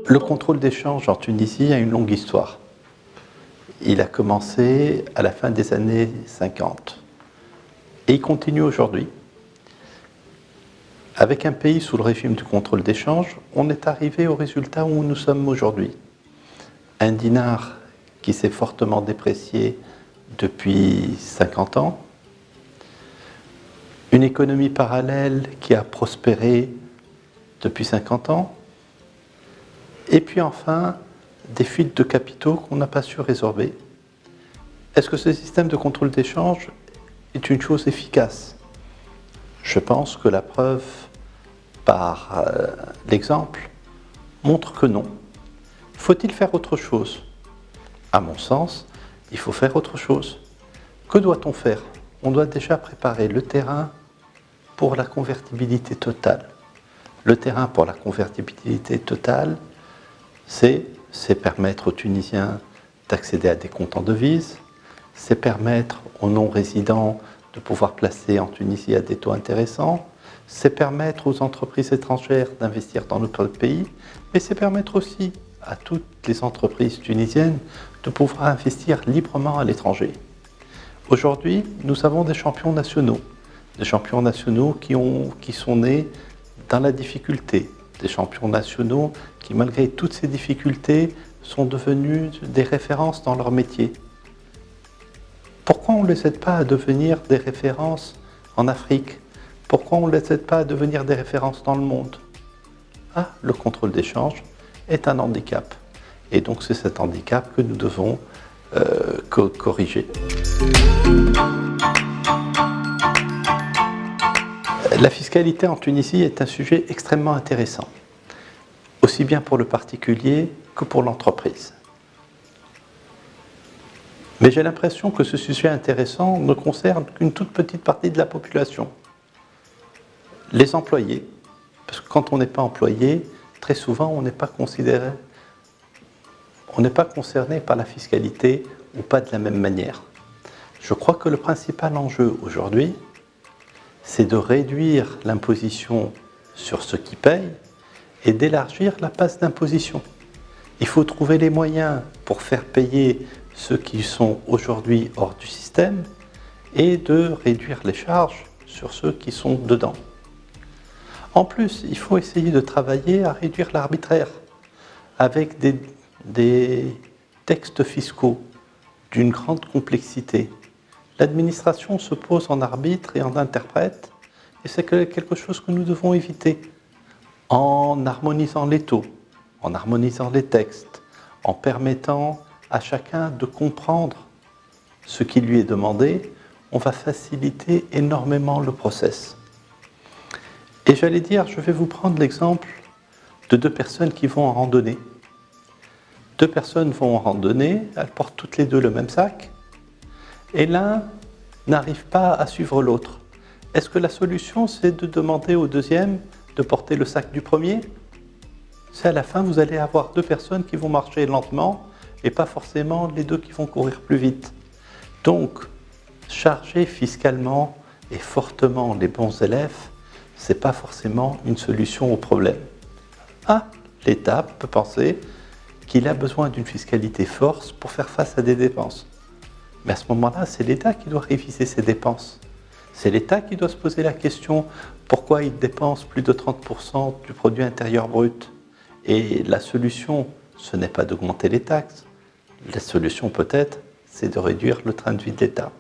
Le contrôle des changes en Tunisie a une longue histoire. Il a commencé à la fin des années 50 et il continue aujourd'hui. Avec un pays sous le régime du contrôle des changes, on est arrivé au résultat où nous sommes aujourd'hui. Un dinar qui s'est fortement déprécié depuis 50 ans, une économie parallèle qui a prospéré depuis 50 ans, et puis enfin, des fuites de capitaux qu'on n'a pas su résorber. Est-ce que ce système de contrôle d'échange est une chose efficace? Je pense que la preuve par l'exemple montre que non. Faut-il faire autre chose? À mon sens, il faut faire autre chose. Que doit-on faire? On doit déjà préparer le terrain pour la convertibilité totale. Le terrain pour la convertibilité totale, c'est permettre aux Tunisiens d'accéder à des comptes en devises, c'est permettre aux non-résidents de pouvoir placer en Tunisie à des taux intéressants, c'est permettre aux entreprises étrangères d'investir dans notre pays, mais c'est permettre aussi à toutes les entreprises tunisiennes de pouvoir investir librement à l'étranger. Aujourd'hui, nous avons des champions nationaux qui sont nés dans la difficulté, des champions nationaux qui, malgré toutes ces difficultés, sont devenus des références dans leur métier. Pourquoi on ne les aide pas à devenir des références en Afrique? Pourquoi on ne les aide pas à devenir des références dans le monde? Ah, le contrôle d'échange est un handicap. Et donc c'est cet handicap que nous devons corriger. La fiscalité en Tunisie est un sujet extrêmement intéressant, aussi bien pour le particulier que pour l'entreprise. Mais j'ai l'impression que ce sujet intéressant ne concerne qu'une toute petite partie de la population. Les employés, parce que quand on n'est pas employé, très souvent on n'est pas concerné par la fiscalité ou pas de la même manière. Je crois que le principal enjeu aujourd'hui, c'est de réduire l'imposition sur ceux qui payent et d'élargir la base d'imposition. Il faut trouver les moyens pour faire payer ceux qui sont aujourd'hui hors du système et de réduire les charges sur ceux qui sont dedans. En plus, il faut essayer de travailler à réduire l'arbitraire avec des textes fiscaux d'une grande complexité. L'administration se pose en arbitre et en interprète, et c'est quelque chose que nous devons éviter en harmonisant les taux, en harmonisant les textes, en permettant à chacun de comprendre ce qui lui est demandé. On va faciliter énormément le process. Et j'allais dire, je vais vous prendre l'exemple de deux personnes qui vont en randonnée. Deux personnes vont en randonnée, elles portent toutes les deux le même sac, et l'un n'arrive pas à suivre l'autre. Est-ce que la solution, c'est de demander au deuxième de porter le sac du premier? C'est à la fin, vous allez avoir deux personnes qui vont marcher lentement et pas forcément les deux qui vont courir plus vite. Donc, charger fiscalement et fortement les bons élèves, ce n'est pas forcément une solution au problème. Ah, l'État peut penser qu'il a besoin d'une fiscalité forte pour faire face à des dépenses. Mais à ce moment-là, c'est l'État qui doit réviser ses dépenses. C'est l'État qui doit se poser la question pourquoi il dépense plus de 30% du produit intérieur brut. Et la solution, ce n'est pas d'augmenter les taxes. La solution peut-être, c'est de réduire le train de vie de l'État.